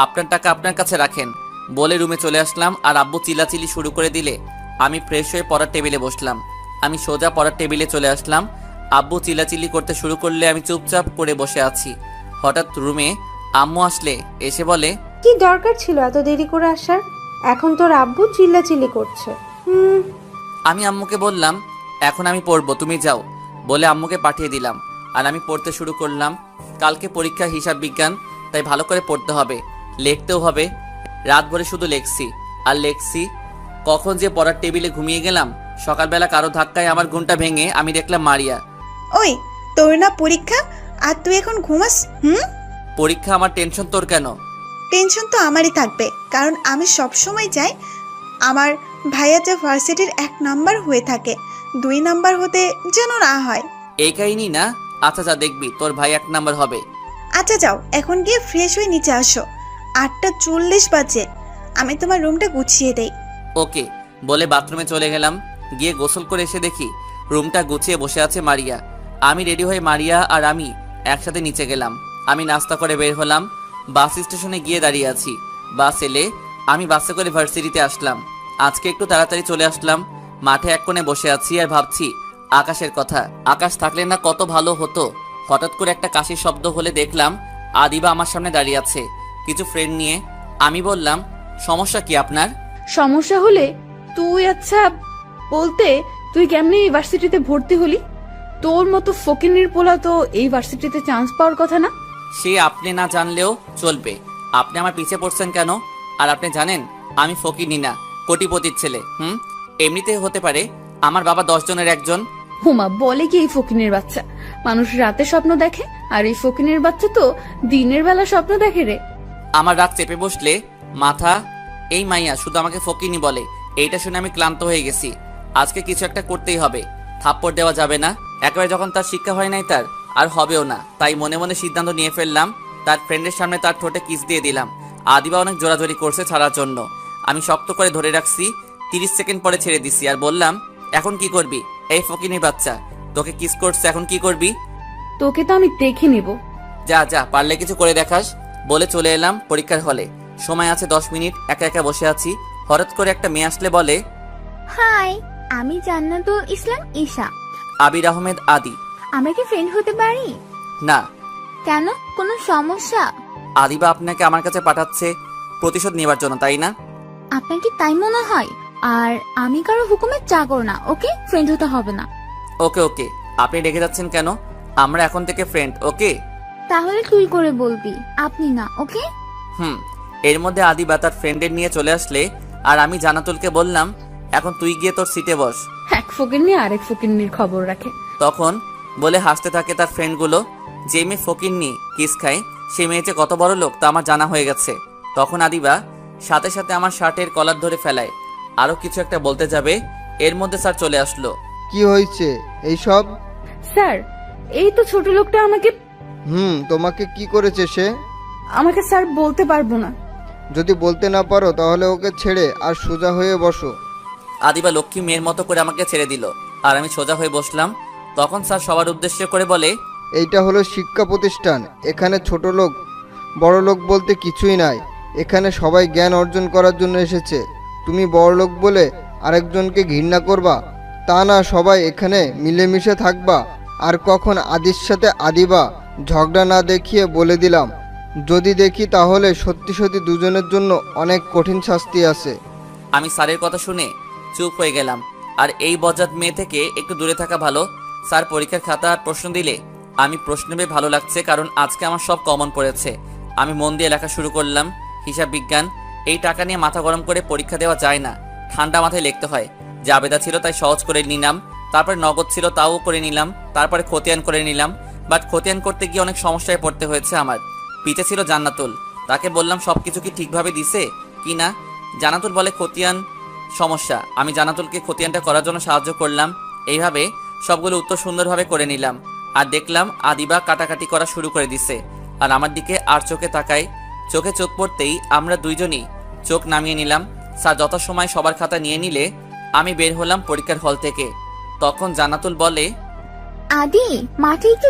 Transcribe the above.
আপনার টাকা আপনার কাছে রাখেন বলে রুমে চলে আসলাম। আর আব্বু চিল্লাচিল্লি শুরু করে দিলে আমি ফ্রেশ হয়ে পড়ার টেবিলে বসলাম। আমি সোজা পড়ার টেবিলে চলে আসলাম। আব্বু চিল্লাচিল্লি করতে শুরু করলে আমি চুপচাপ করে বসে আছি। হঠাৎ রুমে আম্মু আসলে এসে বলে, কি দরকার ছিল এত দেরি করে আসার? এখন তোর আব্বু চিল্লাচিল্লি করছে। আমি আম্মুকে বললাম, এখন আমি পড়বো, তুমি যাও বলে আম্মুকে পাঠিয়ে দিলাম। আর আমি পড়তে শুরু করলাম। কালকে পরীক্ষা হিসাব বিজ্ঞান, তাই ভালো করে পড়তে হবে, লিখতেও হবে। রাত ভরে শুধু লেখছি আর লেখছি। কখন যে পড়ার টেবিলে ঘুমিয়ে গেলাম। সকালবেলা কারো ধাক্কায় আমার ঘুমটা ভেঙে আমি দেখলাম মারিয়া। ওই, তোর না পরীক্ষা আর তুই এখন ঘুমাস? পরীক্ষা, আমার টেনশন তোর কেন? টেনশন তো আমারই থাকবে, কারণ আমি সব সময় চাই আমার ভাইয়া যে ভার্সিটির 1 নাম্বার হয়ে থাকে, 2 নাম্বার হতে যেন না হয়। এই কাহিনী না? আচ্ছা যা, দেখবি তোর ভাই 1 নাম্বার হবে। আচ্ছা যাও, এখন গিয়ে ফ্রেশ হয়ে নিচে আসো। 8:40 বাজে, আমি তোমার রুমটা গুছিয়ে দেই। ওকে বলে বাথরুমে চলে গেলাম। গিয়ে গোসল করে এসে দেখি রুমটা গুছিয়ে বসে আছে মারিয়া। আমি রেডি হয়ে মারিয়া আর আমি একসাথে নিচে গেলাম। আমি নাস্তা করে বের হলাম। বাস স্টেশনে গিয়ে দাঁড়িয়ে আছি। বাস এলে আমি বাসে করে ভার্সিটিতে আসলাম। আজকে একটু তাড়াতাড়ি চলে আসলাম। মাঠে এক কোণে বসে আছি আর ভাবছি আকাশের কথা। আকাশ থাকলে না কত ভালো হতো। হঠাৎ করে একটা কাশির শব্দ হলে দেখলাম আদিবা আমার সামনে দাঁড়িয়ে আছে কিছু ফ্রেন্ড নিয়ে। আমি বললাম, সমস্যা কি আপনার? সমস্যা হলে তুই আচ্ছা বলতে তুই কেমনি এই ভার্সিটিতে ভর্তি হলি? তোর মতো ফকিনির পোলা তো এই ভার্সিটিতে চান্স পাওয়ার কথা না। সে আপনি না জানলেও চলবে। আপনি আমার পিছে পড়ছেন কেন? আর আপনি জানেন আমি ফকিনি না, কোটিপতির ছেলে। এমনিতে হতে পারে আমার বাবা 10 জনের একজন। হুমা বলে কি এই ফকিনের বাচ্চা মানুষ রাতে স্বপ্ন দেখে, আর এই ফকিনের বাচ্চা তো দিনের বেলা স্বপ্ন দেখে রে। আমার রাত চেপে বসলে মাথা, এই মাইয়া শুধু আমাকে ফকিনি বলে। এইটা শুনে আমি ক্লান্ত হয়ে গেছি। আজকে কিছু একটা করতেই হবে। থাপ্পড় দেওয়া যাবে না। একেবারে যখন তার শিক্ষা হয় নাই তার আর হবেও না, তাই মনে মনে সিদ্ধান্ত নিয়ে ফেললাম। তার ফ্রেন্ডের সামনে তার ঠোঁটে কিস দিয়ে দিলাম। আদিবা অনেক জোরাজোরি করছে ছাড়ার জন্য। আমি শক্ত করে ধরে রাখছি। 30 সেকেন্ড পরে ছেড়ে দিছি আর বললাম, এখন কি করবি? এই ফকিনির বাচ্চা, তোকে কিস করছে, এখন কি করবি? তোকে তো আমি দেখে নিব। যা যা, পারলে কিছু করে দেখাস বলে চলে এলাম পরীক্ষার হলে। সময় আছে 10 মিনিট। একা একা বসে আছি। হঠাৎ করে একটা মেয়ে আসলে বলে, হাই, আমি জান্নাতুল ইসলাম ঈশা। আবির আহমেদ আদি। আমরা কি ফ্রেন্ড হতে পারি? না। কেন, কোনো সমস্যা? আদিবা আপনাকে আমার কাছে পাঠাচ্ছে প্রতিশোধ নেবার জন্য, তাই না? আপনার কি তাই মনে হয়? আর আমি কারো হুকুমের চাকর না, ওকে? ফ্রেন্ড হতে হবে না। ওকে ওকে, আপনি রেখে যাচ্ছেন কেন? আমরা এখন থেকে ফ্রেন্ড, ওকে? তাহলে তুই করে বলবি, আপনি না, ওকে? এর মধ্যে আদিবা তার ফ্রেন্ডের নিয়ে চলে আসলে আর আমি জান্নাতুলকে বললাম, এখন তুই গিয়ে তোর সিটে বস। এক ফকিন্নি আরেক ফকিন্নির খবর রাখে। তখন বলে হাসতে থাকে তার ফ্রেন্ডগুলো। যে মেয়ে ফকিন্নি কিস খায় সে মেয়েছে কত বড় লোক তা আমার জানা হয়ে গেছে। তখন আদিবা সাথে সাথে আমার শার্টের কলার ধরে ফেলায়। আরো কিছু একটা বলতে যাবে, এর মধ্যে স্যার চলে আসলো। কি হয়েছে এইসব? স্যার, এই তো ছোট লোকটা আমাকে তোমাকে কি করেছে সে? আমাকে স্যার বলতে পারবো না। যদি বলতে না পারো তাহলে ওকে ছেড়ে আর সোজা হয়ে বসো। আদিবা লক্ষ্মী মেয়ের মতো করে আমাকে ছেড়ে দিল আর আমি সোজা হয়ে বসলাম। তখন স্যার সবার উদ্দেশ্য করে বলে, এইটা হলো শিক্ষা প্রতিষ্ঠান। এখানে ছোট লোক বড় লোক বলতে কিছুই নাই। এখানে সবাই জ্ঞান অর্জন করার জন্য এসেছে। তুমি বড় লোক বলে আরেকজনকে ঘৃণা করবা তা না, সবাই এখানে মিলেমিশে থাকবা। আর কখন আদির সাথে আদিবা ঝগড়া না দেখিয়ে বলে দিলাম, যদি দেখি তাহলে সত্যি সত্যি দুজনের জন্য অনেক কঠিন শাস্তি আছে। আমি স্যারের কথা শুনে চুপ হয়ে গেলাম। আর এই বজ্জাত মেয়ে থেকে একটু দূরে থাকা ভালো। স্যার পরীক্ষার খাতা আর প্রশ্ন দিলে আমি প্রশ্ন পেয়ে ভালো লাগছে, কারণ আজকে আমার সব কমন পড়েছে। আমি মন দিয়ে লেখা শুরু করলাম। হিসাব বিজ্ঞান, এই টাকা নিয়ে মাথা গরম করে পরীক্ষা দেওয়া যায় না, ঠান্ডা মাথায় লিখতে হয়। জাবেদা ছিল তাই সহজ করে নিলাম। তারপরে নগদ ছিল তাও করে নিলাম। তারপরে খতিয়ান করে নিলাম। বাট খতিয়ান করতে গিয়ে অনেক সমস্যায় পড়তে হয়েছে আমার। পিছে ছিল জান্নাতুল, তাকে বললাম সবকিছু কি ঠিকভাবে দিছে কি না। জান্নাতুল বলে খতিয়ান সমস্যা। আমি জান্নাতুলকে খতিয়ানটা করার জন্য সাহায্য করলাম। এইভাবে সবগুলো উত্তর সুন্দরভাবে করে নিলাম। আর দেখলাম আদিবা কাটাকাটি করা শুরু করে দিছে আর আমার দিকে আর চোখে তাকায়। চোখে চোখ পড়তেই আমরা দুইজনই চোখ নামিয়ে নিলাম। স্যার যথাসময় সবার খাতা নিয়ে নিলে আমি বের হলাম পরীক্ষার হল থেকে। তখন জান্নাতুল বলে, আদি, মাঠে একটু